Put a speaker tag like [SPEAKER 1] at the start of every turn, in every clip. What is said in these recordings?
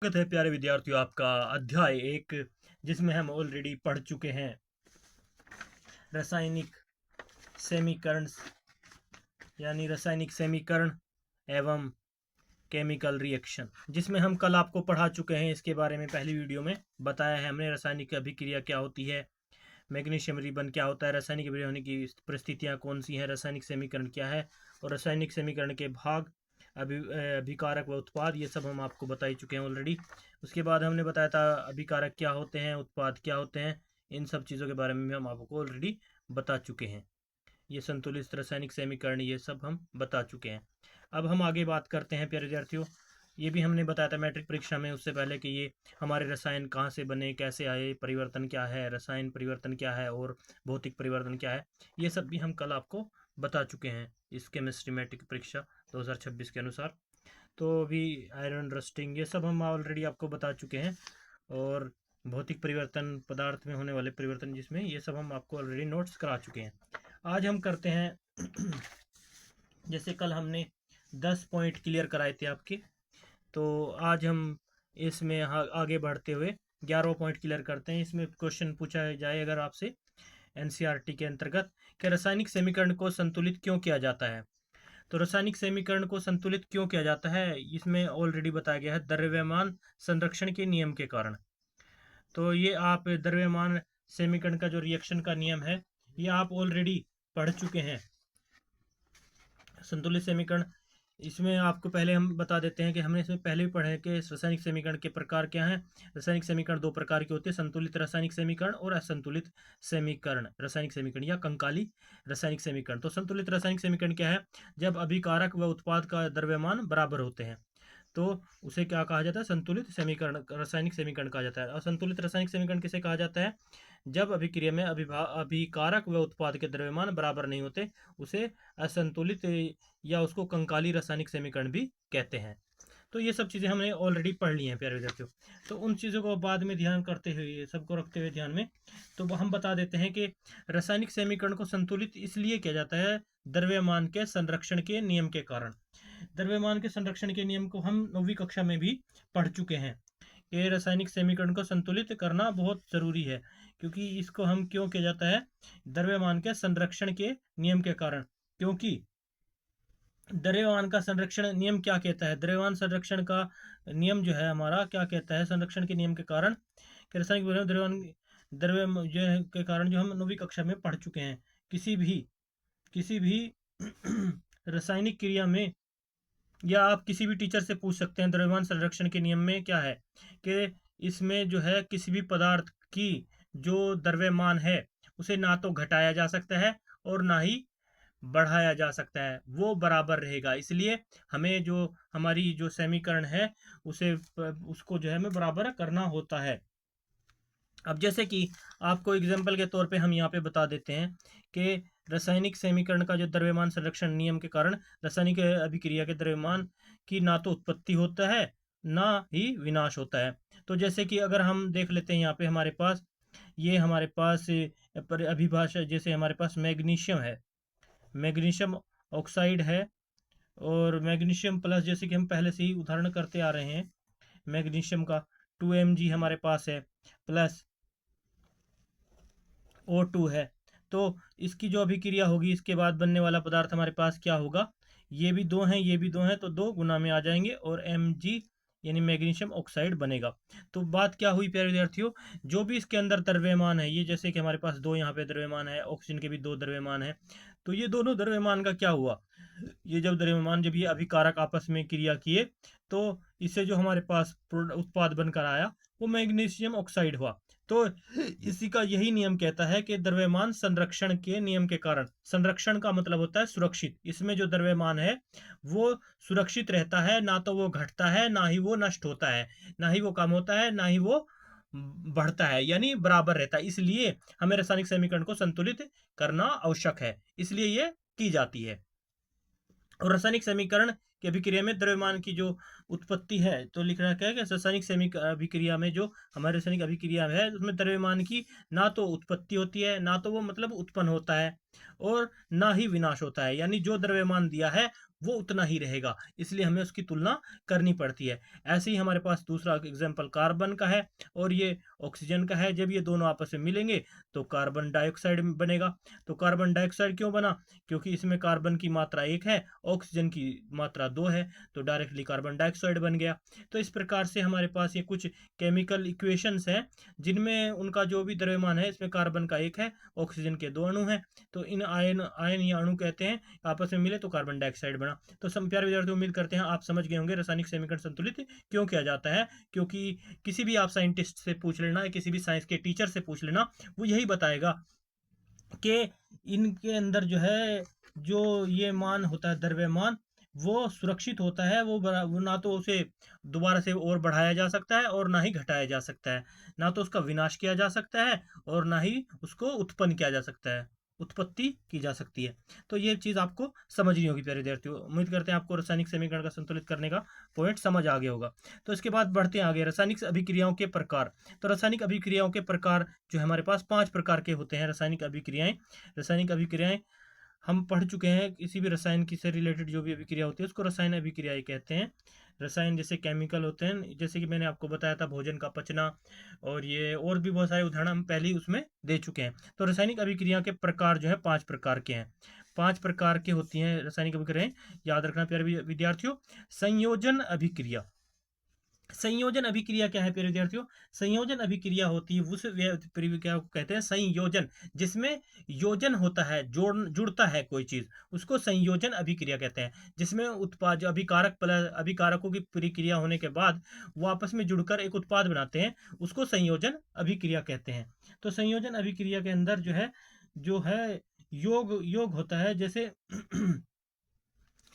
[SPEAKER 1] स्वागत है प्यारे विद्यार्थियों आपका अध्याय 1 जिसमें हम ऑलरेडी पढ़ चुके हैं रासायनिक समीकरण यानी रासायनिक समीकरण एवं केमिकल रिएक्शन, जिसमें हम कल आपको पढ़ा चुके हैं। इसके बारे में पहली वीडियो में बताया है हमने। रासायनिक अभिक्रिया क्या होती है, मैग्नीशियम रिबन क्या होता है, रासायनिक अभिक्रिया होने की परिस्थितियाँ कौन सी हैं, रासायनिक समीकरण क्या है और रासायनिक समीकरण के भाग, अभिकारक व उत्पाद, ये सब हम आपको बता ही चुके हैं ऑलरेडी। उसके बाद हमने बताया था अभिकारक क्या होते हैं, उत्पाद क्या होते हैं, इन सब चीज़ों के बारे में हम आपको ऑलरेडी बता चुके हैं। ये संतुलित रासायनिक समीकरण ये सब हम बता चुके हैं। अब हम आगे बात करते हैं प्यारे विद्यार्थियों। ये भी हमने बताया था मैट्रिक परीक्षा में उससे पहले कि ये हमारे रसायन कहाँ से बने, कैसे आए, परिवर्तन क्या है, रसायन परिवर्तन क्या है और भौतिक परिवर्तन क्या है, ये सब भी हम कल आपको बता चुके हैं इस केमिस्ट्री मैट्रिक परीक्षा 2026 के अनुसार। तो अभी आयरन रस्टिंग ये सब हम ऑलरेडी आपको बता चुके हैं, और भौतिक परिवर्तन, पदार्थ में होने वाले परिवर्तन, जिसमें ये सब हम आपको ऑलरेडी नोट्स करा चुके हैं। आज हम करते हैं जैसे कल हमने 10 पॉइंट क्लियर कराए थे आपके, तो आज हम इसमें आगे बढ़ते हुए 11 पॉइंट क्लियर करते हैं। इसमें क्वेश्चन पूछा जाए अगर आपसे एनसीईआरटी के अंतर्गत कि रासायनिक समीकरण को संतुलित क्यों किया जाता है। तो रासायनिक समीकरण को संतुलित क्यों किया जाता है, इसमें ऑलरेडी बताया गया है द्रव्यमान संरक्षण के नियम के कारण। तो ये आप द्रव्यमान समीकरण का जो रिएक्शन का नियम है ये आप ऑलरेडी पढ़ चुके हैं। संतुलित समीकरण, इसमें आपको पहले हम बता देते हैं कि हमने इसमें पहले भी पढ़े हैं कि रासायनिक समीकरण के प्रकार क्या हैं। रासायनिक समीकरण दो प्रकार के होते हैं, संतुलित रासायनिक समीकरण और असंतुलित समीकरण रासायनिक समीकरण या कंकाली रासायनिक समीकरण। तो संतुलित रासायनिक समीकरण क्या है, जब अभिकारक व उत्पाद का द्रव्यमान बराबर होते हैं तो उसे क्या कहा जाता है, संतुलित समीकरण रासायनिक समीकरण कहा जाता है। असंतुलित रासायनिक समीकरण किसे कहा जाता है, जब अभिक्रिया में अभिकारक व उत्पाद के द्रव्यमान बराबर नहीं होते, उसे असंतुलित या उसको कंकाली रासायनिक समीकरण भी कहते हैं। तो ये सब चीज़ें हमने ऑलरेडी पढ़ ली हैं प्यारे विद्यार्थियों। तो उन चीज़ों को बाद में ध्यान करते हुए, सबको रखते हुए ध्यान में, तो हम बता देते हैं कि रासायनिक समीकरण को संतुलित इसलिए किया जाता है द्रव्यमान के संरक्षण के नियम के कारण। द्रव्यमान के संरक्षण के नियम को हम 9वीं कक्षा में भी पढ़ चुके हैं कि रासायनिक समीकरण को संतुलित करना बहुत जरूरी है, क्योंकि इसको हम क्यों किया जाता है, द्रव्यमान के संरक्षण के नियम के कारण। क्योंकि द्रव्यमान का संरक्षण नियम क्या कहता है, द्रव्यमान संरक्षण का नियम जो है हमारा क्या कहता है, संरक्षण के नियम के कारण कि रासायनिक द्रव्यमान द्रव्य जो के कारण, जो हम 9वीं कक्षा में पढ़ चुके हैं। किसी भी रासायनिक क्रिया में, या आप किसी भी टीचर से पूछ सकते हैं द्रव्यमान संरक्षण के नियम में क्या है, कि इसमें जो है किसी भी पदार्थ की जो द्रव्यमान है उसे ना तो घटाया जा सकता है और ना ही बढ़ाया जा सकता है, वो बराबर रहेगा। इसलिए हमें जो हमारी जो समीकरण है उसको जो है हमें बराबर करना होता है। अब जैसे कि आपको एग्जाम्पल के तौर पे हम यहाँ पे बता देते हैं कि रासायनिक समीकरण का जो द्रव्यमान संरक्षण नियम के कारण रासायनिक अभिक्रिया के द्रव्यमान की ना तो उत्पत्ति होता है ना ही विनाश होता है। तो जैसे कि अगर हम देख लेते हैं यहाँ पे हमारे पास, ये हमारे पास अभिभाषा, जैसे हमारे पास मैग्नीशियम है, मैग्नीशियम ऑक्साइड है और मैग्नीशियम प्लस, जैसे कि हम पहले से ही उदाहरण करते आ रहे हैं, मैग्नीशियम का 2Mg हमारे पास है प्लस O2 है। तो इसकी जो अभिक्रिया होगी, इसके बाद बनने वाला पदार्थ हमारे पास क्या होगा, ये भी दो हैं, ये भी दो हैं, तो दो गुना में आ जाएंगे और Mg यानी मैग्नीशियम ऑक्साइड बनेगा। तो बात क्या हुई प्यारे विद्यार्थियों, जो भी इसके अंदर द्रव्यमान है, ये जैसे कि हमारे पास दो यहाँ पे द्रव्यमान है, ऑक्सीजन के भी दो द्रव्यमान है, तो ये दोनों द्रव्यमान का क्या हुआ, ये जब द्रव्यमान जब ये अभिकारक आपस में क्रिया किए तो इससे जो हमारे पास उत्पाद बनकर आया वो मैग्नीशियम ऑक्साइड हुआ। तो इसी का यही नियम कहता है कि द्रव्यमान संरक्षण के नियम के कारण, संरक्षण का मतलब होता है सुरक्षित, इसमें जो द्रव्यमान है वो सुरक्षित रहता है, ना तो वो घटता है ना ही वो नष्ट होता है, ना ही वो कम होता है ना ही वो बढ़ता है, यानी बराबर रहता है। इसलिए हमें रासायनिक समीकरण को संतुलित करना आवश्यक है, इसलिए ये की जाती है। और रासायनिक समीकरण की अभिक्रिया में द्रव्यमान की जो उत्पत्ति है, तो लिखना क्या है कि रासायनिक अभिक्रिया में जो हमारे रासायनिक अभिक्रिया है उसमें द्रव्यमान की ना तो उत्पत्ति होती है, ना तो वो मतलब उत्पन्न होता है, और ना ही विनाश होता है। यानी जो द्रव्यमान दिया है वो उतना ही रहेगा, इसलिए हमें उसकी तुलना करनी पड़ती है। ऐसे ही हमारे पास दूसरा एग्जाम्पल कार्बन का है और ये ऑक्सीजन का है। जब ये दोनों आपस में मिलेंगे तो कार्बन डाइऑक्साइड बनेगा। तो कार्बन डाइऑक्साइड क्यों बना? क्योंकि इसमें कार्बन की मात्रा 1 है, ऑक्सीजन की मात्रा 2 है, तो डायरेक्टली कार्बन डाइऑक्साइड बन गया। तो इस प्रकार से हमारे पास ये कुछ केमिकल इक्वेशंस हैं जिनमें उनका जो भी द्रव्यमान है, इसमें कार्बन का 1 है, ऑक्सीजन के 2 अणु हैं, तो इन आयन आयन या अणु कहते हैं, आपस में मिले तो कार्बन डाइऑक्साइड बना। तो प्यारे विद्यार्थी, उम्मीद करते हैं आप समझ गए होंगे रासायनिक समीकरण संतुलित क्यों किया जाता है। क्योंकि किसी भी आप साइंटिस्ट से पूछ लेना या किसी भी साइंस के टीचर से पूछ लेना, वो यही बताएगा कि इनके अंदर जो है, जो ये मान होता है द्रव्यमान, वो सुरक्षित होता है। वो ना तो उसे दोबारा से और बढ़ाया जा सकता है और ना ही घटाया जा सकता है, ना तो उसका विनाश किया जा सकता है और ना ही उसको उत्पन्न किया जा सकता है, उत्पत्ति की जा सकती है। तो ये चीज़ आपको समझनी होगी प्यारे विद्यार्थियों। उम्मीद करते हैं आपको रासायनिक समीकरण का संतुलित करने का पॉइंट समझ आ गया होगा। तो इसके बाद बढ़ते हैं आगे, रासायनिक अभिक्रियाओं के प्रकार। तो रासायनिक अभिक्रियाओं के प्रकार जो है हमारे पास 5 प्रकार के होते हैं। रासायनिक अभिक्रियाएं, रासायनिक अभिक्रियाएं हम पढ़ चुके हैं। किसी भी रसायन की से रिलेटेड जो भी अभिक्रिया होती है उसको रसायन अभिक्रियाएं कहते हैं। रसायन जैसे केमिकल होते हैं, जैसे कि मैंने आपको बताया था भोजन का पचना, और ये और भी बहुत सारे उदाहरण हम पहले ही उसमें दे चुके हैं। तो रासायनिक अभिक्रिया के प्रकार जो है 5 प्रकार के हैं। 5 प्रकार की होती हैं रासायनिक अभिक्रियाएं, याद रखना प्यारे विद्यार्थियों। संयोजन अभिक्रिया। संयोजन अभिक्रिया क्या है प्यारे विद्यार्थियों? संयोजन अभिक्रिया होती है उस प्रक्रिया को कहते हैं संयोजन, जिसमें योजन होता है, जुड़ता है कोई चीज, उसको संयोजन अभिक्रिया कहते हैं। जिसमें उत्पाद जो अभिकारक प्लस अभिकारकों की प्रक्रिया होने के बाद वो आपस में जुड़कर एक उत्पाद बनाते हैं, उसको संयोजन अभिक्रिया कहते हैं। तो संयोजन अभिक्रिया के अंदर जो है योग योग होता है। जैसे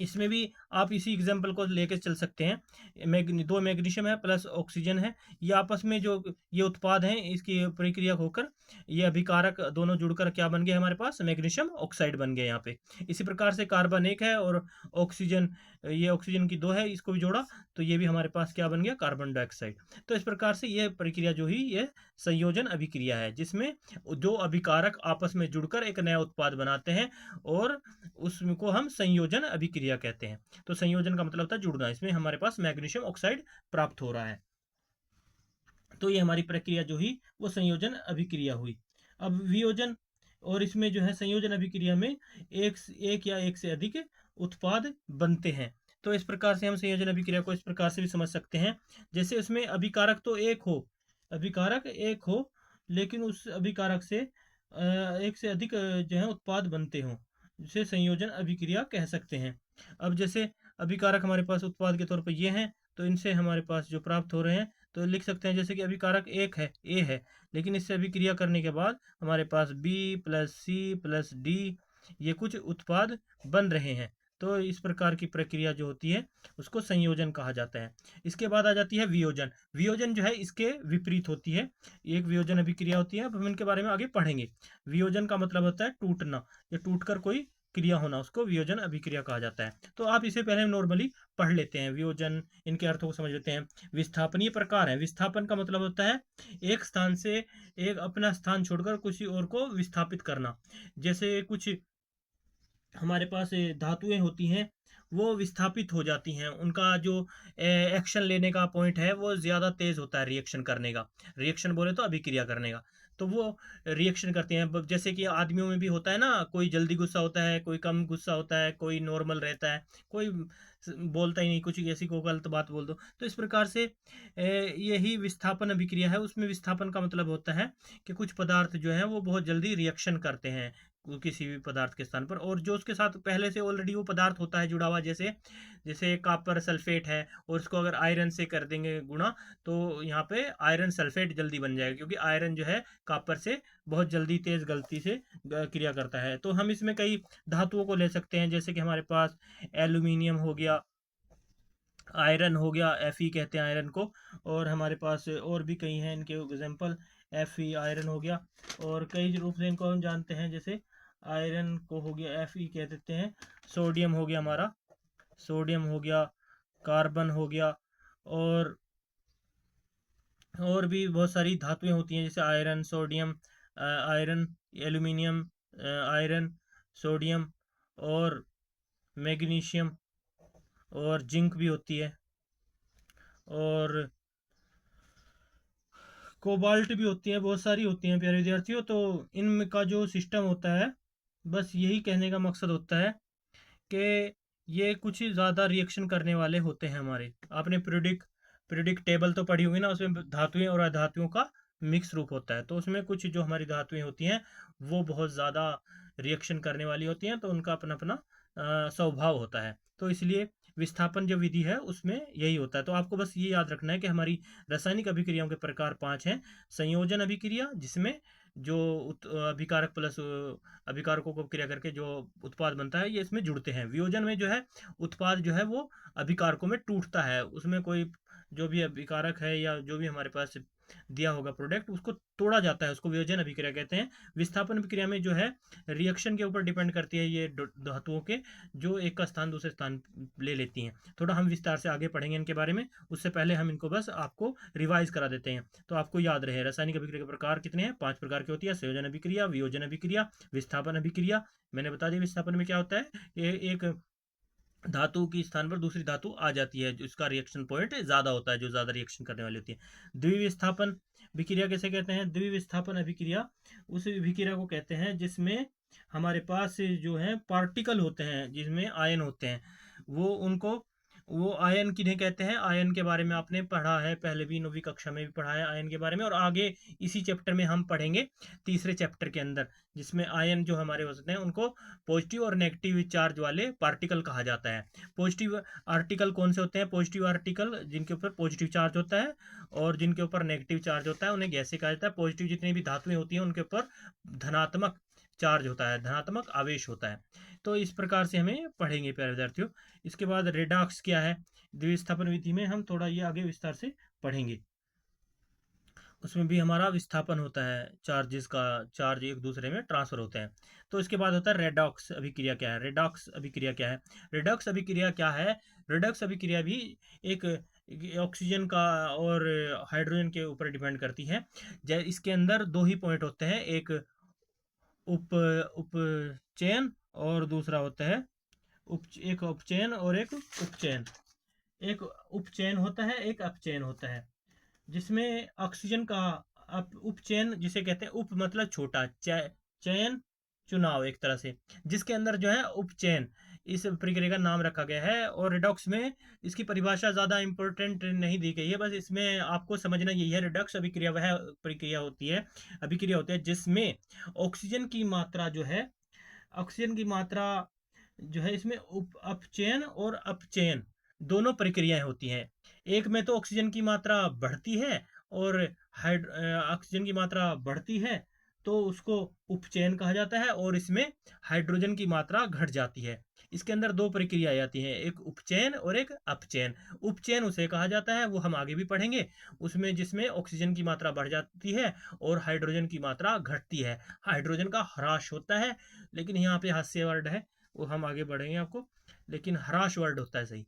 [SPEAKER 1] इसमें भी आप इसी एग्जाम्पल को लेकर चल सकते हैं। दो मैग्नीशियम है प्लस ऑक्सीजन है, ये आपस में जो ये उत्पाद हैं, इसकी प्रक्रिया होकर ये अभिकारक दोनों जुड़कर क्या बन गए हमारे पास? मैग्नीशियम ऑक्साइड बन गए यहाँ पे। इसी प्रकार से कार्बन 1 है और ऑक्सीजन, ये ऑक्सीजन की 2 है, इसको भी जोड़ा तो ये भी हमारे पास क्या बन गया? Carbon dioxide. तो इस प्रकार से ये प्रक्रिया जो ही ये संयोजन अभिक्रिया है, जिसमें दो अभिकारक आपस में जुड़कर एक नया उत्पाद बनाते हैं और उसको हम संयोजन अभिक्रिया कहते हैं। तो संयोजन का मतलब होता है जुड़ना, इसमें हमारे पास मैग्नीशियम ऑक्साइड प्राप्त हो रहा है। तो ये हमारी प्रक्रिया जो ही वो संयोजन अभिक्रिया हुई। अब वियोजन, और इसमें जो है संयोजन अभिक्रिया में एक या एक से अधिक उत्पाद बनते हैं। तो इस प्रकार से हम संयोजन अभिक्रिया को इस प्रकार से भी समझ सकते हैं, जैसे उसमें अभिकारक तो एक हो, अभिकारक एक हो, लेकिन उस अभिकारक से एक से अधिक जो है उत्पाद बनते हों, जिसे संयोजन अभिक्रिया कह सकते हैं। अब जैसे अभिकारक हमारे पास उत्पाद के तौर पर ये हैं, तो इनसे हमारे पास जो प्राप्त हो रहे हैं, तो लिख सकते हैं जैसे कि अभिकारक एक है, ए है, लेकिन इससे अभिक्रिया करने के बाद हमारे पास B plus C plus D ये कुछ उत्पाद बन रहे हैं। तो इस प्रकार की प्रक्रिया जो होती है उसको संयोजन कहा जाता है। इसके बाद आ जाती है वियोजन। वियोजन जो है इसके विपरीत होती है, एक वियोजन अभिक्रिया होती है, अब हम इनके बारे में आगे पढ़ेंगे। वियोजन का मतलब होता है टूटना, या टूटकर कोई क्रिया होना, उसको वियोजन अभिक्रिया कहा जाता है। तो आप इसे पहले नॉर्मली पढ़ लेते हैं, वियोजन, इनके अर्थों को समझ लेते हैं। विस्थापनीय प्रकार है। विस्थापन का मतलब होता है एक स्थान से एक अपना स्थान छोड़कर किसी और को विस्थापित करना। जैसे कुछ हमारे पास धातुएं होती हैं, वो विस्थापित हो जाती हैं, उनका जो एक्शन लेने का पॉइंट है वो ज़्यादा तेज होता है रिएक्शन करने का। रिएक्शन बोले तो अभिक्रिया करने का, तो वो रिएक्शन करते हैं। जैसे कि आदमियों में भी होता है ना, कोई जल्दी गुस्सा होता है, कोई कम गुस्सा होता है, कोई नॉर्मल रहता है, कोई बोलता ही नहीं कुछ, ऐसी को गलत बात बोल दो। तो इस प्रकार से यही विस्थापन अभिक्रिया है। उसमें विस्थापन का मतलब होता है कि कुछ पदार्थ जो है वो बहुत जल्दी रिएक्शन करते हैं किसी भी पदार्थ के स्थान पर, और जो उसके साथ पहले से ऑलरेडी वो पदार्थ होता है जुड़ा हुआ, जैसे जैसे कॉपर सल्फेट है, और उसको अगर आयरन से कर देंगे गुणा, तो यहाँ पे आयरन सल्फेट जल्दी बन जाएगा, क्योंकि आयरन जो है कॉपर से बहुत जल्दी तेज गलती से क्रिया करता है। तो हम इसमें कई धातुओं को ले सकते हैं, जैसे कि हमारे पास एल्यूमिनियम हो गया, आयरन हो गया, Fe कहते हैं आयरन को, और हमारे पास और भी कई हैं इनके एग्जांपल, Fe आयरन हो गया, और कई रूप से इनको हम जानते हैं, जैसे आयरन को हो गया Fe कह देते हैं, सोडियम हो गया हमारा, सोडियम हो गया, कार्बन हो गया, और भी बहुत सारी धातुएं होती हैं, जैसे iron, sodium, iron, aluminium, iron, sodium और मैग्नीशियम और जिंक भी होती है, और कोबाल्ट भी होती हैं, बहुत सारी होती हैं प्यारे विद्यार्थियों। तो इनका जो सिस्टम होता है, बस यही कहने का मकसद होता है कि ये कुछ ज़्यादा रिएक्शन करने वाले होते हैं हमारे। आपने पीरियोडिक टेबल तो पढ़ी होगी ना, उसमें धातुएं और अधातुओं का मिक्स रूप होता है। तो उसमें कुछ जो हमारी धातुएं होती हैं वो बहुत ज़्यादा रिएक्शन करने वाली होती हैं, तो उनका अपना अपना स्वभाव होता है। तो इसलिए विस्थापन जो विधि है उसमें यही होता है। तो आपको बस ये याद रखना है कि हमारी रासायनिक अभिक्रियाओं के प्रकार 5 हैं। संयोजन अभिक्रिया, जिसमें जो अभिकारक प्लस अभिकारकों को क्रिया करके जो उत्पाद बनता है ये इसमें जुड़ते हैं। वियोजन में जो है उत्पाद जो है वो अभिकारकों में टूटता है, उसमें कोई जो भी अभिकारक है या जो भी हमारे पास दिया होगा प्रोडक्ट, उसको तोड़ा जाता है, उसको वियोजन अभिक्रिया कहते हैं। विस्थापन अभिक्रिया में जो है रिएक्शन के ऊपर डिपेंड करती है ये धातुओं के, जो एक का स्थान दूसरे स्थान ले लेती हैं। थोड़ा हम विस्तार से आगे पढ़ेंगे इनके बारे में, उससे पहले हम इनको बस आपको रिवाइज करा देते हैं तो आपको याद रहे। रासायनिक अभिक्रिया के प्रकार कितने हैं? 5 प्रकार की होती है। संयोजन अभिक्रिया, वियोजन अभिक्रिया, विस्थापन अभिक्रिया। मैंने बता दिया विस्थापन में क्या होता है, ये एक धातु की स्थान पर दूसरी धातु आ जाती है, जिसका रिएक्शन पॉइंट ज्यादा होता है, जो ज्यादा रिएक्शन करने वाली होती है। द्विविस्थापन अभिक्रिया किसे कहते हैं? द्विविस्थापन अभिक्रिया उस अभिक्रिया को कहते हैं जिसमें हमारे पास जो है पार्टिकल होते हैं, जिसमें आयन होते हैं, वो आयन किन्हें कहते हैं? आयन के बारे में आपने पढ़ा है, पहले भी 9वीं कक्षा में भी पढ़ा है आयन के बारे में, और आगे इसी चैप्टर में हम पढ़ेंगे, तीसरे चैप्टर के अंदर, जिसमें आयन जो हमारे होते हैं उनको पॉजिटिव और नेगेटिव चार्ज वाले पार्टिकल कहा जाता है। पॉजिटिव आर्टिकल कौन से होते हैं? पॉजिटिव आर्टिकल जिनके ऊपर पॉजिटिव चार्ज होता है और जिनके ऊपर नेगेटिव चार्ज होता है उन्हें गैसें कहा जाता है। पॉजिटिव जितनी भी धातुएं होती हैं उनके ऊपर धनात्मक चार्ज होता है, धनात्मक आवेश होता है। तो इस प्रकार से हमें पढ़ेंगे प्यारे विद्यार्थियों। इसके बाद रेडॉक्स क्या है, द्विविस्थापन विधि में हम थोड़ा ये आगे विस्तार से पढ़ेंगे। उसमें भी हमारा विस्थापन होता है, चार्ज एक दूसरे में ट्रांसफर होते हैं। तो इसके बाद होता है रेडॉक्स अभिक्रिया क्या है? रेडॉक्स अभिक्रिया क्या है? रेडॉक्स अभिक्रिया क्या है? रेडॉक्स अभिक्रिया भी एक ऑक्सीजन का और हाइड्रोजन के ऊपर डिपेंड करती है। इसके अंदर दो ही पॉइंट होते हैं, एक उप उपचयन और दूसरा होता है एक उपचयन और एक उपचयन। एक उपचयन होता है, एक अपचयन होता है, जिसमें ऑक्सीजन का उपचयन जिसे कहते हैं, उप मतलब छोटा, चयन चुनाव एक तरह से, जिसके अंदर जो है उपचयन, इस प्रक्रिया का नाम रखा गया है। और रिडॉक्स में इसकी परिभाषा ज़्यादा इंपॉर्टेंट नहीं दी गई है, बस इसमें आपको समझना यही है, रिडॉक्स अभिक्रिया वह प्रक्रिया होती है, अभिक्रिया होती है जिसमें ऑक्सीजन की मात्रा जो है, ऑक्सीजन की मात्रा जो है इसमें अपचयन और अपचयन दोनों प्रक्रियाएं होती हैं। एक में तो ऑक्सीजन की मात्रा बढ़ती है और ऑक्सीजन की मात्रा बढ़ती है तो उसको उपचयन कहा जाता है, और इसमें हाइड्रोजन की मात्रा घट जाती है। इसके अंदर दो प्रक्रियाएं आती हैं, एक उपचयन और एक अपचयन। उपचयन उसे कहा जाता है, वो हम आगे भी पढ़ेंगे, उसमें जिसमें ऑक्सीजन की मात्रा बढ़ जाती है और हाइड्रोजन की मात्रा घटती है, हाइड्रोजन का ह्रास होता है। लेकिन यहाँ पे हास्य वर्ड है, वो हम आगे बढ़ेंगे आपको, लेकिन ह्रास वर्ड होता है सही।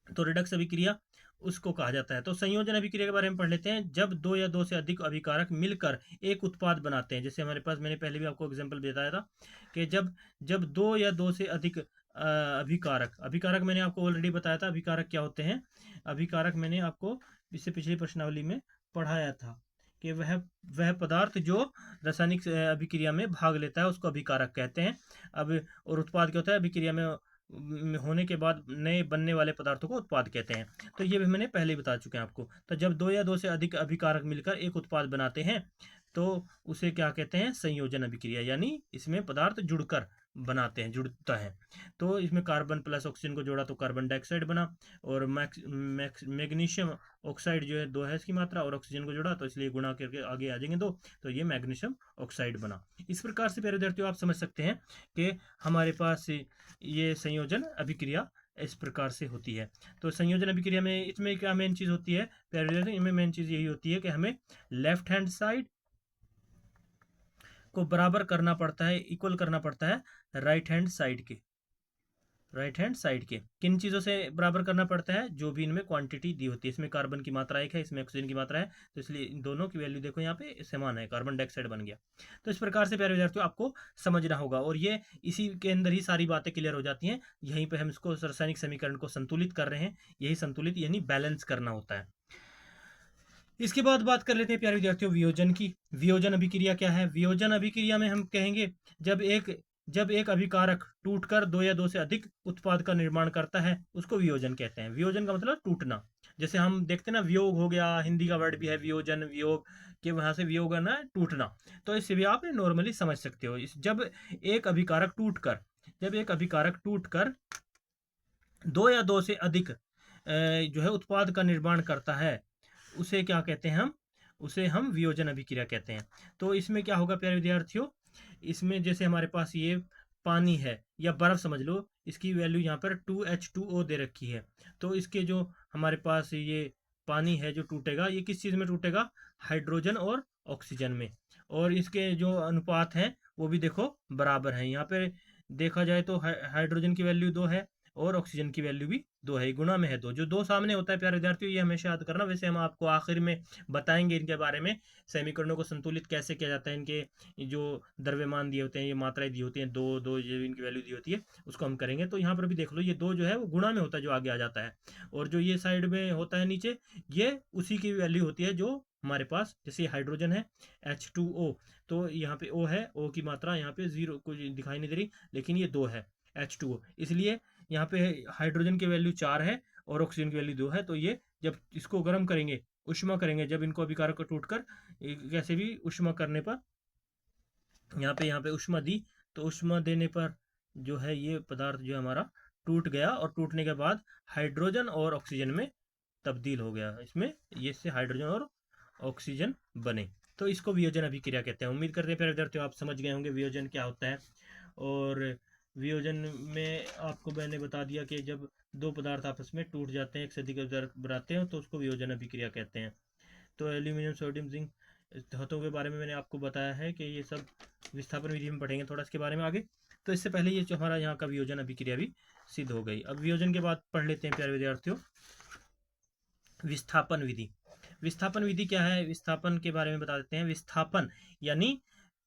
[SPEAKER 1] तो रिडक्स अभिक्रिया उसको कहा जाता है। तो संयोजन अभिक्रिया के बारे में पढ़ लेते हैं। जब दो या दो से अधिक अभिकारक मिलकर एक उत्पाद बनाते हैं, जैसे हमारे पास मैंने पहले भी आपको एग्जांपल बताया था कि जब जब दो या दो से अधिक अभिकारक मैंने आपको ऑलरेडी बताया था अभिकारक क्या होते हैं। अभिकारक मैंने आपको इससे पिछली प्रश्नावली में पढ़ाया था कि वह पदार्थ जो रासायनिक अभिक्रिया में भाग लेता है उसको अभिकारक कहते हैं। अब और उत्पाद क्या होता है? अभिक्रिया में होने के बाद नए बनने वाले पदार्थों को उत्पाद कहते हैं। तो ये भी मैंने पहले ही बता चुके हैं आपको। तो जब दो या दो से अधिक अभिकारक मिलकर एक उत्पाद बनाते हैं तो उसे क्या कहते हैं? संयोजन अभिक्रिया, यानी इसमें पदार्थ जुड़कर बनाते हैं, जुड़ता है। तो इसमें कार्बन प्लस ऑक्सीजन को जोड़ा तो कार्बन डाइऑक्साइड बना, और मैग्नीशियम ऑक्साइड जो है 2 है इसकी मात्रा, और ऑक्सीजन को जोड़ा तो इसलिए गुणा करके आगे आ जाएंगे 2, तो ये मैग्नीशियम ऑक्साइड बना। इस प्रकार से प्यारे विद्यार्थियों आप समझ सकते हैं कि हमारे पास ये संयोजन अभिक्रिया इस प्रकार से होती है। तो संयोजन अभिक्रिया में इसमें क्या मेन चीज़ होती है प्यारे विद्यार्थियों? इनमें मेन चीज़ यही होती है कि हमें लेफ्ट हैंड साइड को बराबर करना पड़ता है, इक्वल करना पड़ता है राइट हैंड साइड के। राइट हैंड साइड के किन चीज़ों से बराबर करना पड़ता है, जो भी इनमें क्वांटिटी दी होती है। इसमें कार्बन की मात्रा एक है, इसमें ऑक्सीजन की मात्रा है, तो इसलिए इन दोनों की वैल्यू देखो यहाँ पे समान है, कार्बन डाइऑक्साइड बन गया। तो इस प्रकार से प्यारे विद्यार्थियों आपको समझना होगा, और ये इसी के अंदर ही सारी बातें क्लियर हो जाती हैं। यहीं पे हम इसको रासायनिक समीकरण को संतुलित कर रहे हैं, यही संतुलित यानी बैलेंस करना होता है। इसके बाद बात कर लेते हैं प्यारे विद्यार्थियों वियोजन की। वियोजन अभिक्रिया क्या है? वियोजन अभिक्रिया में हम कहेंगे जब एक अभिकारक टूटकर दो या दो से अधिक उत्पाद का निर्माण करता है, उसको वियोजन कहते हैं। वियोजन का मतलब टूटना। जैसे हम देखते हैं ना, वियोग हो गया, हिंदी का वर्ड भी है वियोजन, वियोग के वहां से वियोग है ना, टूटना। तो इससे भी आप नॉर्मली समझ सकते हो। जब एक अभिकारक टूटकर दो या दो से अधिक जो है उत्पाद का निर्माण करता है, उसे क्या कहते हैं हम? उसे हम वियोजन अभिक्रिया कहते हैं। तो इसमें क्या होगा प्यारे विद्यार्थियों, इसमें जैसे हमारे पास ये पानी है या बर्फ समझ लो, इसकी वैल्यू यहाँ पर 2H2O दे रखी है। तो इसके जो हमारे पास ये पानी है जो टूटेगा, ये किस चीज़ में टूटेगा? हाइड्रोजन और ऑक्सीजन में। और इसके जो अनुपात हैं वो भी देखो बराबर हैं। यहाँ पे देखा जाए तो हाइड्रोजन की वैल्यू 2 है और ऑक्सीजन की वैल्यू भी 2 है, गुणा में है 2। जो 2 सामने होता है प्यारे विद्यार्थियों, ये हमेशा याद करना। वैसे हम आपको आखिर में बताएंगे इनके बारे में, समीकरणों को संतुलित कैसे किया जाता है, इनके जो द्रव्यमान दिए होते हैं, ये मात्राएं दी होती हैं, दो दो जो इनकी वैल्यू दी होती है, उसको हम करेंगे। तो यहाँ पर भी देख लो, ये 2 जो है वो गुणा में होता है, जो आगे आ जाता है। और जो ये साइड में होता है नीचे, ये उसी की वैल्यू होती है जो हमारे पास, जैसे हाइड्रोजन है H2O, तो यहाँ पे O है, O की मात्रा यहाँ पे 0 कुछ दिखाई नहीं दे रही, लेकिन ये 2 है H2O, इसलिए यहाँ पे हाइड्रोजन की वैल्यू 4 है और ऑक्सीजन की वैल्यू 2 है। तो ये जब इसको गर्म करेंगे, उष्मा करेंगे, जब इनको अभिकारक को टूटकर कैसे भी उष्मा करने पर, यहाँ पे उष्मा दी, तो उष्मा देने पर जो है ये पदार्थ जो हमारा टूट गया, और टूटने के बाद हाइड्रोजन और ऑक्सीजन में तब्दील हो गया। इसमें ये से हाइड्रोजन और ऑक्सीजन बने। तो इसको वियोजन अभिक्रिया कहते हैं। उम्मीद करते हैं प्यारे विद्यार्थियों आप समझ गए होंगे वियोजन क्या होता है। और वियोजन में आपको मैंने बता दिया कि जब दो पदार्थ आपस में टूट जाते हैं, एक से अधिक पदार्थ बनाते हैं, तो उसको वियोजन अभिक्रिया कहते हैं। तो एल्यूमिनियम, सोडियम, जिंक धातुओं के बारे में मैंने आपको बताया है कि ये सब विस्थापन विधि में पढ़ेंगे थोड़ा इसके बारे में आगे। तो इससे पहले ये जो हमारा यहाँ का वियोजन अभिक्रिया भी सिद्ध हो गई। अब वियोजन के बाद पढ़ लेते हैं प्यारे विद्यार्थियों विस्थापन विधि। विस्थापन विधि क्या है? विस्थापन के बारे में बता देते हैं। विस्थापन यानी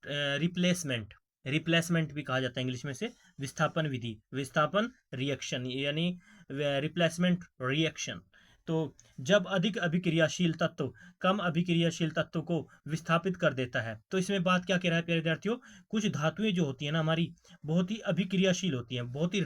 [SPEAKER 1] रिप्लेसमेंट, रिप्लेसमेंट भी कहा जाता है इंग्लिश में से। विस्थापन विधि, विस्थापन रिएक्शन यानी रिप्लेसमेंट रिएक्शन। तो जब अधिक अभिक्रियाशील तत्व कम अभिक्रियाशील तत्व को विस्थापित कर देता है। तो इसमें बात क्या कह रहा है प्यारे विद्यार्थियों, कुछ धातुएं जो होती है ना हमारी, बहुत ही अभिक्रियाशील होती हैं, बहुत ही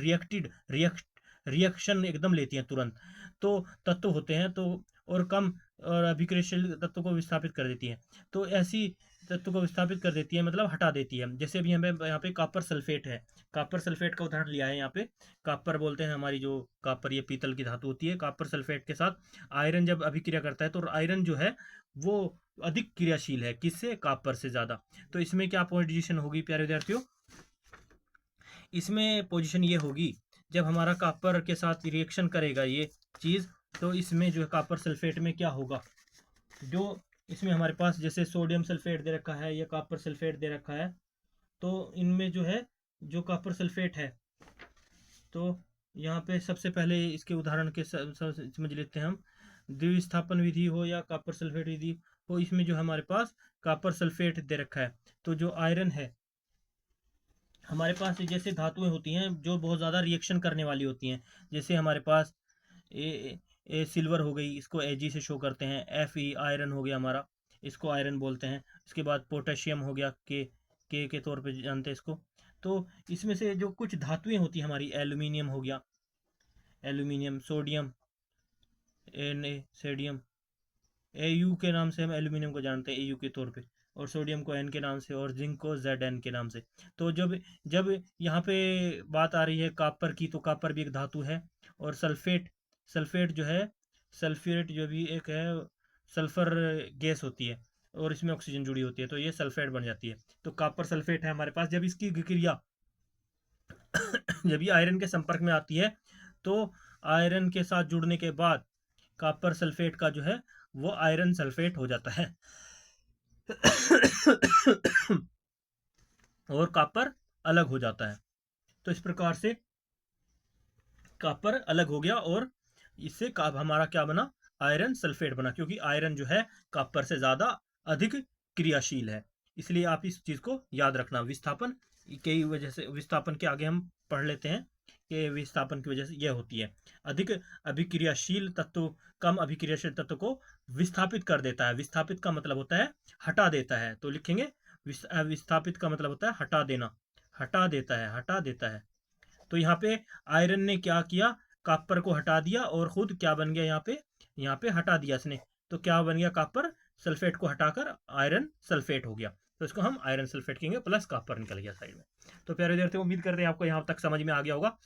[SPEAKER 1] रिएक्शन एकदम लेती हैं तुरंत। तो तत्व होते हैं तो, और कम और अभिक्रियाशील तत्व को विस्थापित कर देती है। तो ऐसी तत्व को विस्थापित कर देती है मतलब हटा देती है। जैसे अभी हमें यहाँ पे कॉपर सल्फेट है, कॉपर सल्फेट का उदाहरण लिया है। यहाँ पे कॉपर बोलते हैं, हमारी जो कॉपर ये पीतल की धातु होती है। कॉपर सल्फेट के साथ आयरन जब अभिक्रिया करता है, तो आयरन जो है वो अधिक क्रियाशील है, किससे? कॉपर से ज्यादा। तो इसमें क्या पोजीशन होगी प्यारे विद्यार्थियों? इसमें पोजीशन ये होगी, जब हमारा कॉपर के साथ रिएक्शन करेगा ये चीज़, तो इसमें जो है कॉपर सल्फेट में क्या होगा, जो इसमें हमारे पास जैसे सोडियम सल्फेट दे रखा है या कॉपर सल्फेट दे रखा है, तो इनमें जो है जो कॉपर सल्फेट है, तो यहाँ पे सबसे पहले इसके उदाहरण के समझ लेते हैं हम। द्विस्थापन विधि हो या कॉपर सल्फेट विधि हो, इसमें जो हमारे पास कॉपर सल्फेट दे रखा है, तो जो आयरन है हमारे पास, जैसे धातुएं होती हैं जो बहुत ज़्यादा रिएक्शन करने वाली होती हैं, जैसे हमारे पास ए सिल्वर हो गई, इसको Ag से शो करते हैं। Fe आयरन हो गया हमारा, इसको आयरन बोलते हैं। इसके बाद पोटेशियम हो गया, के तौर पे जानते हैं इसको। तो इसमें से जो कुछ धातुएं होती हैं हमारी, एल्यूमिनियम हो गया, एल्यूमिनियम, सोडियम, सोडियम, Au के नाम से हम एल्यूमिनियम को जानते हैं, Au के तौर पे, और सोडियम को N के नाम से, और जिंक को Zn के नाम से। तो जब जब यहाँ पे बात आ रही है कॉपर की, तो कॉपर भी एक धातु है। और सल्फेट, सल्फेट जो है, सल्फ्यूरेट जो भी एक है, सल्फर गैस होती है और इसमें ऑक्सीजन जुड़ी होती है, तो ये सल्फेट बन जाती है। तो कॉपर सल्फेट है हमारे पास। जब इसकी क्रिया जब ये आयरन के संपर्क में आती है, तो आयरन के साथ जुड़ने के बाद कॉपर सल्फेट का जो है वो आयरन सल्फेट हो जाता है और कॉपर अलग हो जाता है। तो इस प्रकार से कॉपर अलग हो गया और इससे हमारा क्या बना, आयरन सल्फेट बना, क्योंकि आयरन जो है कॉपर से ज़्यादा अधिक क्रियाशील है। इसलिए आप इस चीज़ को याद रखना। विस्थापन की वजह से, विस्थापन के आगे हम पढ़ लेते हैं कि विस्थापन की वजह से यह होती है, अधिक अभिक्रियाशील तत्व कम अभिक्रियाशील तत्व को विस्थापित कर देता है। विस्थापित का मतलब होता है हटा देता है, तो लिखेंगे विस्थापित का मतलब होता है हटा देना, हटा देता है, हटा देता है। तो यहाँ पे आयरन ने क्या किया, कॉपर को हटा दिया और खुद क्या बन गया, यहाँ पे हटा दिया इसने, तो क्या बन गया, कॉपर सल्फेट को हटाकर आयरन सल्फेट हो गया, तो इसको हम आयरन सल्फेट कहेंगे, प्लस कॉपर निकल गया साइड में। तो प्यारे विद्यार्थियों, उम्मीद करते हैं आपको यहाँ तक समझ में आ गया होगा।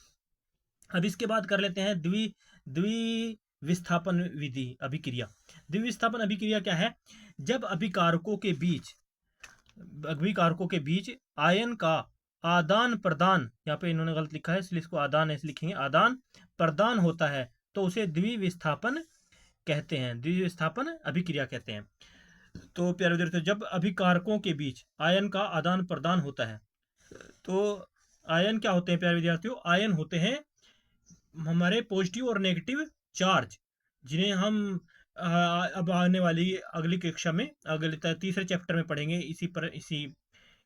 [SPEAKER 1] अब इसके बाद कर लेते हैं द्वि विस्थापन विधि अभिक्रिया। द्विविस्थापन अभिक्रिया क्या है, जब अभिकारकों के बीच आयन का आदान प्रदान, यहाँ पे इन्होंने गलत लिखा है इसलिए इसको आदान ऐसे लिखेंगे, आदान प्रदान होता है, तो उसे द्विविस्थापन कहते हैं, द्विविस्थापन अभिक्रिया कहते हैं। तो प्यारे विद्यार्थियों, जब अभिकारकों के बीच आयन का आदान प्रदान होता है, तो आयन क्या होते हैं प्यारे विद्यार्थियों, आयन होते हैं हमारे पॉजिटिव और नेगेटिव चार्ज, जिन्हें हम अब आने वाली अगली कक्षा में, अगले तीसरे चैप्टर में पढ़ेंगे,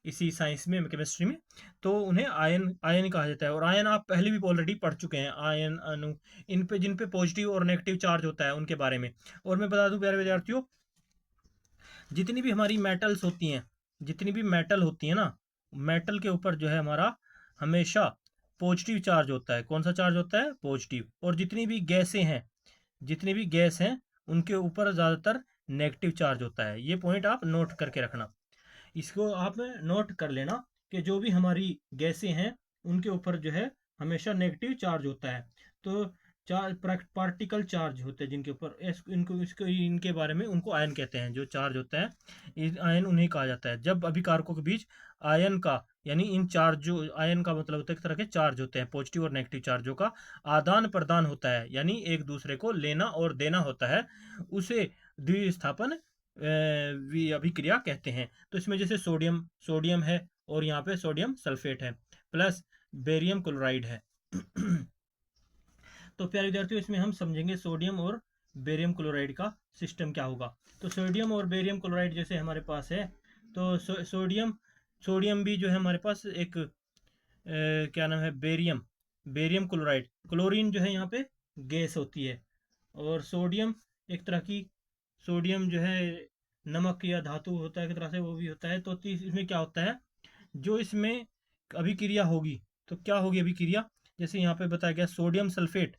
[SPEAKER 1] इसी साइंस में, केमिस्ट्री में। तो उन्हें आयन आयन कहा जाता है। और आयन आप पहले भी ऑलरेडी पढ़ चुके हैं, आयन अणु, इन पे जिन पे पॉजिटिव और नेगेटिव चार्ज होता है उनके बारे में। और मैं बता दूं प्यारे विद्यार्थियों, जितनी भी हमारी मेटल्स होती हैं, जितनी भी मेटल होती है ना, मेटल के ऊपर जो है हमारा हमेशा पॉजिटिव चार्ज होता है। कौन सा चार्ज होता है, पॉजिटिव। और जितनी भी गैसें हैं, जितनी भी गैस हैं, उनके ऊपर ज़्यादातर नेगेटिव चार्ज होता है। ये पॉइंट आप नोट करके रखना, इसको आप नोट कर लेना कि जो भी हमारी गैसें हैं उनके ऊपर जो है हमेशा नेगेटिव चार्ज होता है। तो पार्टिकल चार्ज होते हैं जिनके ऊपर, इनको इसको इनके बारे में, उनको आयन कहते हैं। जो चार्ज होता है आयन उन्हें कहा जाता है। जब अभिकारकों के बीच आयन का, यानी इन चार्ज, जो आयन का मतलब होता है एक तरह के चार्ज होते हैं, पॉजिटिव और नेगेटिव चार्जों का आदान प्रदान होता है, यानी एक दूसरे को लेना और देना होता है, उसे द्विस्थापन अभिक्रिया कहते हैं। तो इसमें जैसे सोडियम सोडियम है और यहाँ पे सोडियम सल्फेट है, प्लस बेरियम क्लोराइड है। तो प्यारे विद्यार्थियों, इसमें हम समझेंगे सोडियम और बेरियम क्लोराइड का सिस्टम क्या होगा। तो सोडियम और बेरियम क्लोराइड जैसे हमारे पास है, तो सोडियम भी जो है हमारे पास एक क्या नाम है, बेरियम क्लोराइड। क्लोरीन जो है यहाँ पे गैस होती है, और सोडियम एक तरह की, सोडियम जो है नमक या धातु होता है एक तरह से, वो भी होता है। तो इसमें क्या होता है, जो इसमें अभिक्रिया होगी, तो क्या होगी अभिक्रिया, जैसे यहाँ पे बताया गया सोडियम सल्फेट।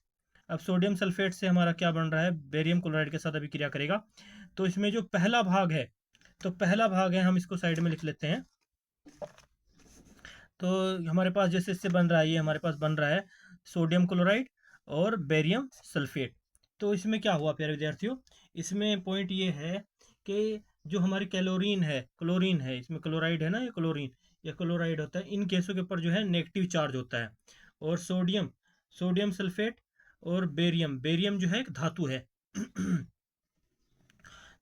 [SPEAKER 1] अब सोडियम सल्फेट से हमारा क्या बन रहा है, बेरियम क्लोराइड के साथ अभिक्रिया करेगा। तो इसमें जो पहला भाग है, तो पहला भाग है, हम इसको साइड में लिख लेते हैं। तो हमारे पास जैसे इससे बन रहा है, ये हमारे पास बन रहा है सोडियम क्लोराइड और बेरियम सल्फेट। तो इसमें क्या हुआ प्यारे विद्यार्थियों, इसमें पॉइंट ये है कि जो हमारी क्लोरीन है, इसमें क्लोराइड है ना, ये क्लोराइड होता है, इन केसों के ऊपर जो है नेगेटिव चार्ज होता है। और सोडियम सल्फेट और बेरियम जो है एक धातु है।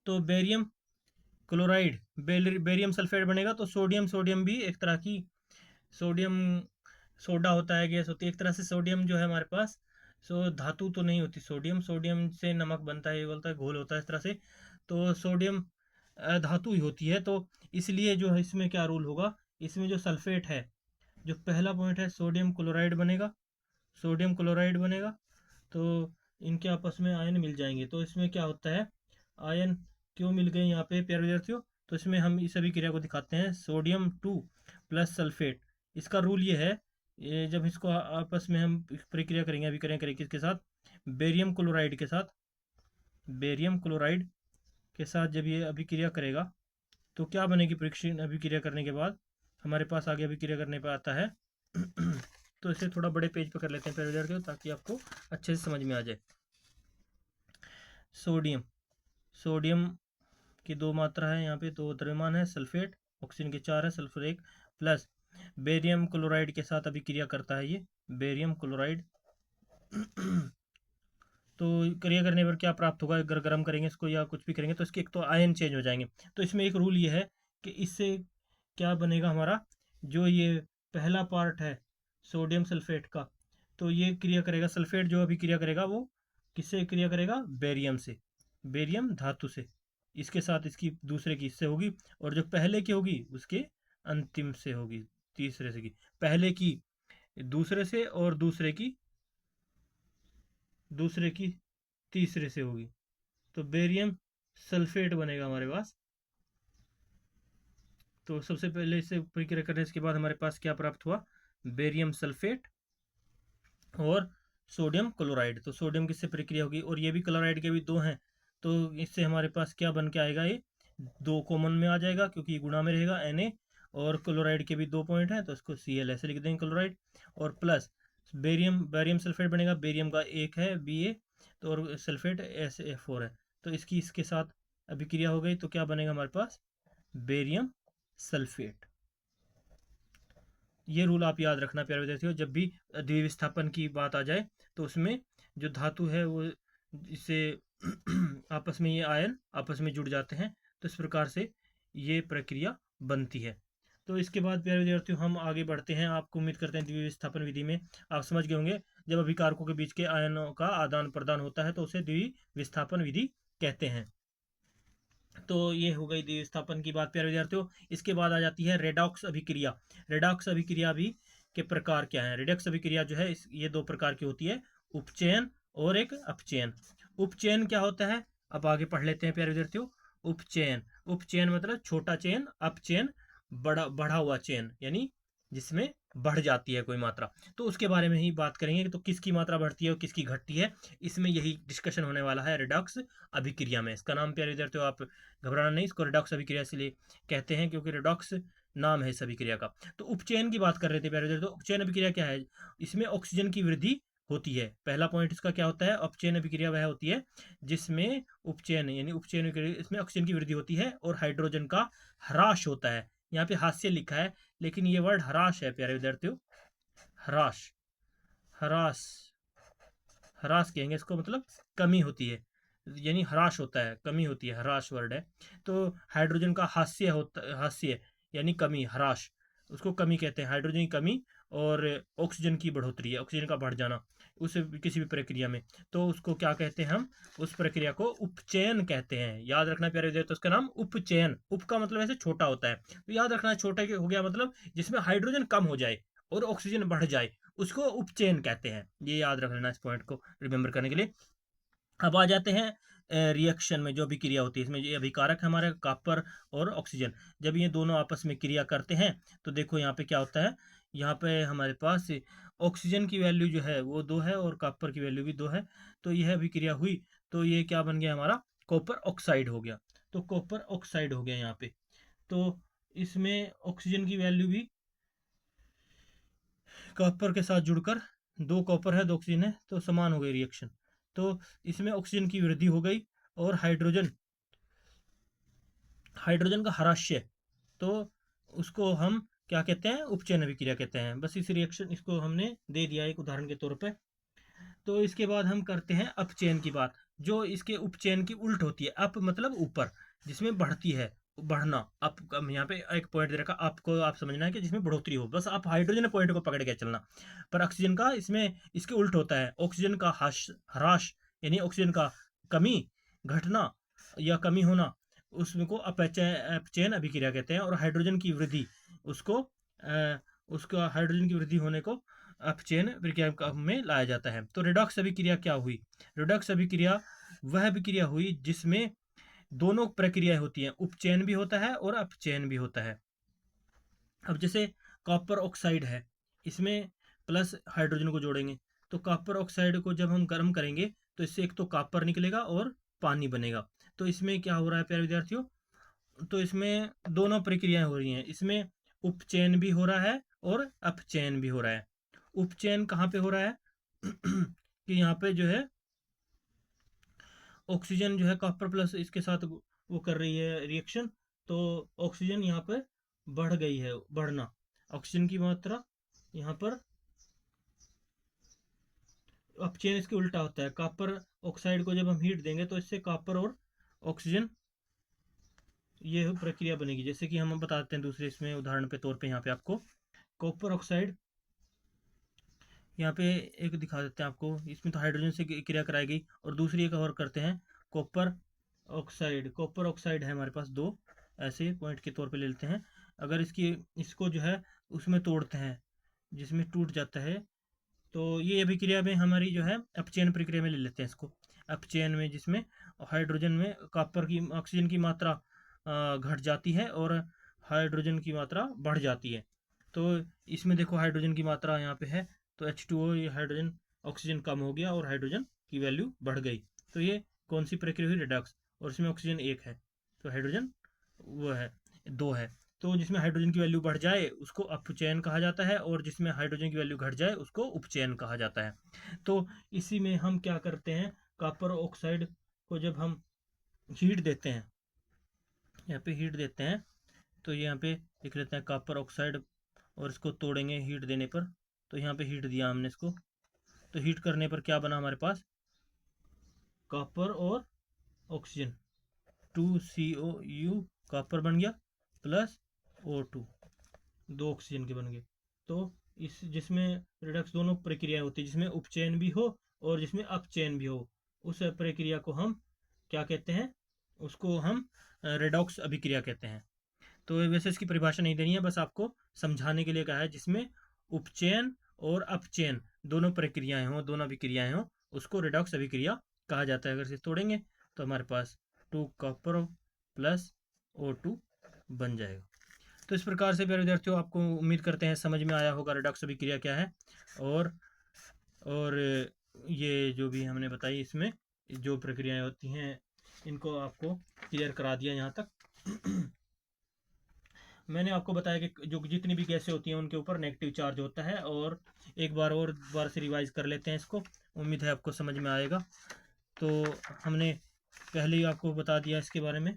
[SPEAKER 1] तो बेरियम सल्फेट बनेगा, तो सोडियम भी एक तरह की, सोडियम सोडा होता है, गैस होती है एक तरह से। सोडियम जो है हमारे पास, धातु तो नहीं होती, सोडियम से नमक बनता है, ये बोलता है घोल होता है इस तरह से। तो सोडियम धातु ही होती है। तो इसलिए जो है इसमें क्या रूल होगा, इसमें जो सल्फेट है, जो पहला पॉइंट है, सोडियम क्लोराइड बनेगा। तो इनके आपस में आयन मिल जाएंगे। तो इसमें क्या होता है, आयन क्यों मिल गए यहाँ पे प्यारे विद्यार्थियों, तो इसमें हम इस अभी क्रिया को दिखाते हैं, सोडियम 2 प्लस सल्फेट। इसका रूल ये है, ये जब इसको आपस में हम प्रक्रिया करेंगे, अभिक्रिया करेंगे किसके साथ, बेरियम क्लोराइड के साथ, जब ये अभिक्रिया करेगा, तो क्या बनेगी, परीक्षण अभिक्रिया करने के बाद हमारे पास आगे अभिक्रिया करने पर आता है। तो इसे थोड़ा बड़े पेज पर कर लेते हैं प्यारे विद्यार्थियों, ताकि आपको अच्छे से समझ में आ जाए। सोडियम की 2 मात्रा है, यहाँ पे 2 द्रव्यमान है, सल्फेट ऑक्सीजन के 4 है, सल्फर 1, प्लस बेरियम क्लोराइड के साथ अभिक्रिया करता है ये बेरियम क्लोराइड। तो क्रिया करने पर क्या प्राप्त होगा, अगर गर्म करेंगे इसको या कुछ भी करेंगे, तो इसके एक तो आयन चेंज हो जाएंगे। तो इसमें एक रूल ये है कि इससे क्या बनेगा हमारा, जो ये पहला पार्ट है सोडियम सल्फेट का, तो ये क्रिया करेगा, सल्फेट जो अभी क्रिया करेगा वो किससे क्रिया करेगा, बेरियम से, बेरियम धातु से। इसके साथ इसकी दूसरे की इससे होगी, और जो पहले की होगी उसके अंतिम से होगी, तीसरे से की, पहले की दूसरे से और दूसरे की तीसरे से होगी। तो बेरियम सल्फेट बनेगा हमारे पास। तो सबसे पहले इसे प्रक्रिया करने के बाद हमारे पास क्या प्राप्त हुआ, बेरियम सल्फेट और सोडियम क्लोराइड। तो सोडियम किससे प्रक्रिया होगी, और ये भी क्लोराइड के भी दो हैं, तो इससे हमारे पास क्या बन के आएगा, ये दो कॉमन में आ जाएगा क्योंकि ये गुणा में रहेगा Na, और क्लोराइड के भी 2 पॉइंट हैं तो इसको Cl ऐसे लिख देंगे क्लोराइड, और प्लस बेरियम, बेरियम सल्फेट बनेगा, बेरियम का एक है Ba, तो और सल्फेट SaF4 है, तो इसकी इसके साथ अभिक्रिया हो गई, तो क्या बनेगा हमारे पास, बेरियम सल्फेट। ये रूल आप याद रखना प्यारे विद्यार्थियों, जब भी द्विविस्थापन की बात आ जाए तो उसमें जो धातु है वो इससे आपस में, ये आयन आपस में जुड़ जाते हैं, तो इस प्रकार से ये प्रक्रिया बनती है। तो इसके बाद प्यारे विद्यार्थियों हम आगे बढ़ते हैं। आपको उम्मीद करते हैं द्विविस्थापन विधि में आप समझ गए होंगे, जब अभिकारकों के बीच के आयनों का आदान प्रदान होता है तो उसे द्विविस्थापन विधि कहते हैं। तो ये हो गई द्विविस्थापन की बात प्यारे विद्यार्थियों। इसके बाद आ जाती है रेडॉक्स अभिक्रिया। रेडॉक्स अभिक्रिया भी के प्रकार क्या है, रेडॉक्स अभिक्रिया जो है ये दो प्रकार की होती है, उपचयन और एक अपचयन। उपचयन क्या होता है, अब आगे पढ़ लेते हैं प्यारे विद्यार्थियों। उपचयन, उपचयन मतलब छोटा चयन, अपचयन बड़ा बढ़ा हुआ चयन, यानी जिसमें बढ़ जाती है कोई मात्रा, तो उसके बारे में ही बात करेंगे। तो किसकी मात्रा बढ़ती है और किसकी घटती है, इसमें यही डिस्कशन होने वाला है रिडॉक्स अभिक्रिया में। इसका नाम प्यारे विद्यार्थियों आप घबराना नहीं, इसको रिडॉक्स अभिक्रिया इसलिए कहते हैं क्योंकि रिडॉक्स नाम है इस अभिक्रिया का। तो उपचयन की बात कर रहे थे प्यारे विद्यार्थियों। तो उपचयन अभिक्रिया क्या है, इसमें ऑक्सीजन की वृद्धि होती है। पहला पॉइंट इसका क्या होता है, अपचयन अभिक्रिया वह होती है जिसमें उपचयन यानी उपचयन इसमें ऑक्सीजन की वृद्धि होती है और हाइड्रोजन का ह्रास होता है। यहाँ पे हास्य लिखा है लेकिन ये वर्ड ह्रास है प्यारे विद्यार्थियों, ह्रास, ह्रास, ह्रास कहेंगे इसको, मतलब कमी होती है, यानी ह्रास होता है, कमी होती है, ह्रास वर्ड है। तो हाइड्रोजन का हास्य होता, हास्य यानी कमी, ह्रास, उसको कमी कहते हैं, हाइड्रोजन की कमी, और ऑक्सीजन की बढ़ोतरी है, ऑक्सीजन का बढ़ जाना उस किसी भी प्रक्रिया में, तो उसको क्या कहते हैं हम, उस प्रक्रिया को उपचयन कहते हैं। याद रखना प्यारे विद्यार्थी, तो उसका नाम उपचयन, उप का मतलब ऐसे छोटा होता है, तो याद रखना छोटा हो गया मतलब जिसमें हाइड्रोजन कम हो जाए और ऑक्सीजन बढ़ जाए, उसको उपचयन कहते हैं। ये याद रख लेना इस पॉइंट को रिमेंबर करने के लिए। अब आ जाते हैं रिएक्शन में, जो भी क्रिया होती है इसमें, ये अभिकारक है हमारे कॉपर और ऑक्सीजन, जब ये दोनों आपस में क्रिया करते हैं तो देखो यहाँ पे क्या होता है, यहाँ पे हमारे पास ऑक्सीजन की वैल्यू जो है वो 2 है और कॉपर की वैल्यू भी 2 है, तो यह अभिक्रिया हुई तो ये क्या बन गया हमारा, कॉपर ऑक्साइड हो गया। तो कॉपर ऑक्साइड हो गया यहाँ पे, तो इसमें ऑक्सीजन की वैल्यू भी कॉपर के साथ जुड़कर, 2 कॉपर है 2 ऑक्सीजन है तो समान हो गई रिएक्शन, तो इसमें ऑक्सीजन की वृद्धि हो गई और हाइड्रोजन, हाइड्रोजन का ह्रास्य, तो उसको हम क्या कहते हैं, उपचयन अभिक्रिया कहते हैं। बस इस रिएक्शन इसको हमने दे दिया एक उदाहरण के तौर पे। तो इसके बाद हम करते हैं अपचयन की बात, जो इसके उपचयन की उल्ट होती है। अप मतलब ऊपर, जिसमें बढ़ती है, बढ़ना। अप यहाँ पे एक पॉइंट दे रखा, आपको आप समझना है कि जिसमें बढ़ोतरी हो, बस आप हाइड्रोजन पॉइंट को पकड़ के चलना। पर ऑक्सीजन का इसमें इसके उल्ट होता है, ऑक्सीजन का ह्रास यानी ऑक्सीजन का कमी, घटना या कमी होना, उसमें को अपचयन अभिक्रिया कहते हैं। और हाइड्रोजन की वृद्धि, उसको उसका हाइड्रोजन की वृद्धि होने को अपचयन प्रक्रिया में लाया जाता है। तो रिडॉक्स अभिक्रिया क्या हुई, रिडॉक्स अभिक्रिया वह अभिक्रिया हुई जिसमें दोनों प्रक्रियाएं होती हैं, उपचयन भी होता है और अपचयन भी होता है। अब जैसे कॉपर ऑक्साइड है, इसमें प्लस हाइड्रोजन को जोड़ेंगे, तो कॉपर ऑक्साइड को जब हम गर्म करेंगे तो इससे एक तो कॉपर निकलेगा और पानी बनेगा। तो इसमें क्या हो रहा है प्यारे विद्यार्थियों, तो इसमें दोनों प्रक्रियाएं हो रही हैं, इसमें उपचयन भी हो रहा है और अपचयन भी हो रहा है। उपचयन कहाँ पे हो रहा है कि यहाँ पे जो है ऑक्सीजन जो है कॉपर प्लस इसके साथ वो कर रही है रिएक्शन, तो ऑक्सीजन यहाँ पर बढ़ गई है, बढ़ना, ऑक्सीजन की मात्रा यहाँ पर, अपचयन इसके उल्टा होता है, कॉपर ऑक्साइड को जब हम हीट देंगे तो इससे कॉपर और ऑक्सीजन ये प्रक्रिया बनेगी। जैसे कि हम बताते हैं दूसरे इसमें उदाहरण पे तौर पे, यहाँ पे आपको कॉपर ऑक्साइड यहाँ पे एक दिखा देते हैं आपको, इसमें तो हाइड्रोजन से क्रिया कराई गई, और दूसरी एक और करते हैं, कॉपर ऑक्साइड। कॉपर ऑक्साइड है हमारे पास दो, ऐसे पॉइंट के तौर पे ले लेते हैं। अगर इसको जो है उसमें तोड़ते हैं, जिसमें टूट जाता है, तो ये अभिक्रिया में हमारी जो है अपचयन प्रक्रिया में ले लेते हैं इसको। अपचयन में जिसमें हाइड्रोजन में कॉपर की ऑक्सीजन की मात्रा घट जाती है और हाइड्रोजन की मात्रा बढ़ जाती है। तो इसमें देखो हाइड्रोजन की मात्रा यहाँ पे है, तो H2O, ये हाइड्रोजन ऑक्सीजन कम हो गया और हाइड्रोजन की वैल्यू बढ़ गई। तो ये कौन सी प्रक्रिया हुई? रिडक्स। और इसमें ऑक्सीजन एक है, तो हाइड्रोजन वो है दो है। तो जिसमें हाइड्रोजन की वैल्यू बढ़ जाए उसको अपचयन कहा जाता है, और जिसमें हाइड्रोजन की वैल्यू घट जाए उसको उपचयन कहा जाता है। तो इसी में हम क्या करते हैं, कॉपर ऑक्साइड को जब हम हीट देते हैं, यहाँ पे हीट देते हैं, तो यहाँ पे लिख लेते हैं कॉपर ऑक्साइड, और इसको तोड़ेंगे हीट देने पर। तो यहाँ पे हीट दिया हमने इसको, तो हीट करने पर क्या बना हमारे पास? कॉपर और ऑक्सीजन, 2COU कॉपर बन गया, प्लस O2, दो ऑक्सीजन के बन गए। तो इस जिसमें रिडक्स दोनों प्रक्रियाएं होती है, जिसमें उपचयन भी हो और जिसमें अपचयन भी हो, उस प्रक्रिया को हम क्या कहते हैं? उसको हम रेडॉक्स अभिक्रिया कहते हैं। तो वैसे इसकी परिभाषा नहीं देनी है, बस आपको समझाने के लिए कहा है, जिसमें उपचयन और अपचयन दोनों प्रक्रियाएं हों, दोनों अभिक्रियाएं हों, उसको रेडॉक्स अभिक्रिया कहा जाता है। अगर इसे तोड़ेंगे तो हमारे पास 2 कॉपर प्लस O2 बन जाएगा। तो इस प्रकार से प्यारे विद्यार्थियों, आपको उम्मीद करते हैं समझ में आया होगा रेडॉक्स अभिक्रिया क्या है, और और ये जो भी हमने बताई इसमें जो प्रक्रियाएं होती हैं, इनको आपको क्लियर करा दिया यहाँ तक। मैंने आपको बताया कि जो जितनी भी गैसें होती हैं उनके ऊपर नेगेटिव चार्ज होता है, और एक बार और दोबारा से रिवाइज कर लेते हैं इसको, उम्मीद है आपको समझ में आएगा। तो हमने पहले ही आपको बता दिया इसके बारे में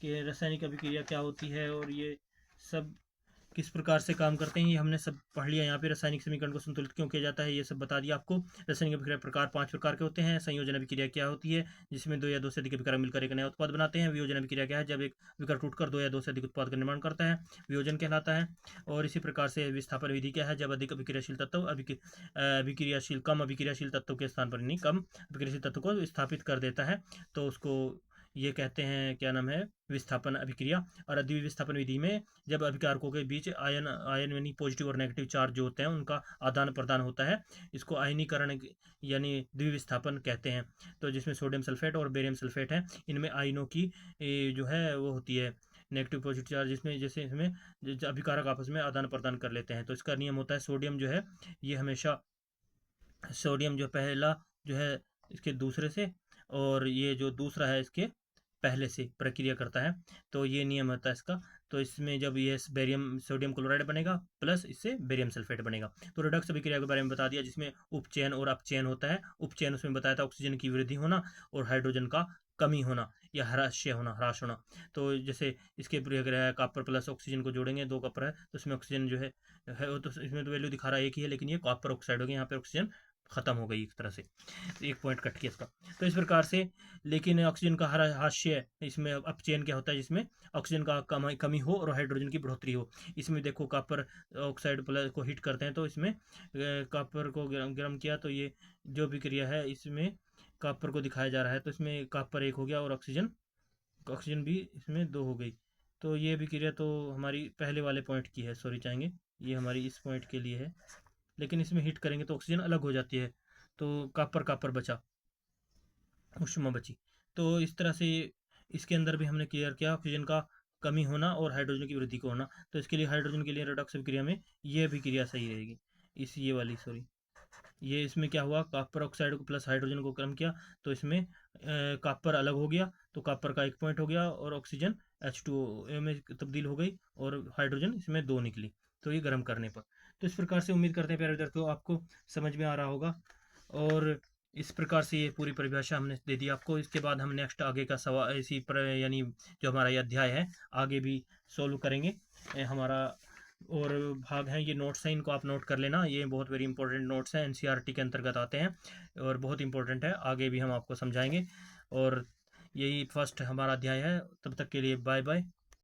[SPEAKER 1] कि रासायनिक अभिक्रिया क्या होती है और ये सब किस प्रकार से काम करते हैं, ये हमने सब पढ़ लिया। यहाँ पे रासायनिक समीकरण को संतुलित क्यों किया जाता है ये सब बता दिया आपको। रासायनिक अभिक्रिया प्रकार 5 प्रकार के होते हैं। संयोजन अभिक्रिया क्या होती है? जिसमें दो या दो से अधिक अभिकारक मिलकर एक नया उत्पाद बनाते हैं। वियोजन अभिक्रिया क्या है? जब एक विकार टूटकर दो या दो से अधिक उत्पाद का निर्माण करता है, वियोजन कहलाता है। और इसी प्रकार से विस्थापन विधि क्या है? जब अधिक अभिक्रियाशील तत्व अभिक्रियाशील कम अभिक्रियाशील तत्व के स्थान पर, नहीं, कम अभिक्रियाशील तत्व को स्थापित कर देता है, तो उसको ये कहते हैं, क्या नाम है, विस्थापन अभिक्रिया। और द्विविस्थापन विधि में जब अभिकारकों के बीच आयन आयन यानी पॉजिटिव और नेगेटिव चार्ज जो होते हैं उनका आदान प्रदान होता है, इसको आयनीकरण यानी द्विविस्थापन कहते हैं। तो जिसमें सोडियम सल्फेट और बेरियम सल्फेट है, इनमें आयनों की जो है वो होती है नेगेटिव पॉजिटिव चार्ज, जिसमें जैसे इसमें अभिकारक आपस में आदान प्रदान कर लेते हैं। तो इसका नियम होता है, सोडियम जो है ये हमेशा, सोडियम जो पहला जो है इसके दूसरे से, और ये जो दूसरा है इसके पहले से प्रक्रिया करता है। तो ये नियम होता है इसका। तो इसमें जब ये बेरियम सोडियम क्लोराइड बनेगा प्लस इससे बेरियम सल्फेट बनेगा। तो रिडक्स अभिक्रिया के बारे में बता दिया, जिसमें उपचयन और अपचयन होता है। उपचयन उसमें बताया था ऑक्सीजन की वृद्धि होना और हाइड्रोजन का कमी होना या ह्रास होना। तो जैसे इसके प्रक्रिया कॉपर प्लस ऑक्सीजन को जोड़ेंगे, दो कॉपर है तो इसमें ऑक्सीजन जो है तो इसमें तो वैल्यू दिखा रहा है एक ही है, लेकिन ये कॉपर ऑक्साइड हो गया, यहाँ पे ऑक्सीजन खत्म हो गई एक तरह से, एक पॉइंट कट गया इसका। तो इस प्रकार से, लेकिन ऑक्सीजन का हाशिया इसमें अपचयन क्या होता है? जिसमें ऑक्सीजन का कमी हो और हाइड्रोजन की बढ़ोतरी हो। इसमें देखो कॉपर ऑक्साइड प्लस को हीट करते हैं, तो इसमें कॉपर को गर्म किया, तो ये जो भी क्रिया है इसमें कॉपर को दिखाया जा रहा है, तो इसमें कॉपर एक हो गया और ऑक्सीजन ऑक्सीजन भी इसमें दो हो गई। तो ये भी क्रिया तो हमारी पहले वाले पॉइंट की है, सॉरी चाहेंगे, ये हमारी इस पॉइंट के लिए है, लेकिन इसमें हीट करेंगे तो ऑक्सीजन अलग हो जाती है, तो कॉपर कॉपर बचा, ऊष्मा बची। तो इस तरह से इसके अंदर भी हमने क्लियर किया ऑक्सीजन का कमी होना और हाइड्रोजन की वृद्धि को होना। तो इसके लिए हाइड्रोजन के लिए रिडक्स अभिक्रिया में ये अभिक्रिया सही रहेगी, इस ये वाली, सॉरी, ये इसमें क्या हुआ, कॉपर ऑक्साइड को प्लस हाइड्रोजन को गर्म किया, तो इसमें कॉपर अलग हो गया, तो कॉपर का एक पॉइंट हो गया और ऑक्सीजन H2O में तब्दील हो गई और हाइड्रोजन इसमें दो निकली, तो ये गर्म करने पर। तो इस प्रकार से उम्मीद करते हैं प्यारे विद्यार्थियों आपको समझ में आ रहा होगा, और इस प्रकार से ये पूरी परिभाषा हमने दे दी आपको। इसके बाद हम नेक्स्ट आगे का सवाल इसी पर यानी जो हमारा ये अध्याय है आगे भी सोल्व करेंगे। हमारा और भाग हैं, ये नोट्स हैं, इनको आप नोट कर लेना, ये बहुत वेरी इंपॉर्टेंट नोट्स हैं, एनसीईआरटी के अंतर्गत आते हैं और बहुत इंपॉर्टेंट है, आगे भी हम आपको समझाएंगे। और यही फर्स्ट हमारा अध्याय है। तब तक के लिए बाय बाय।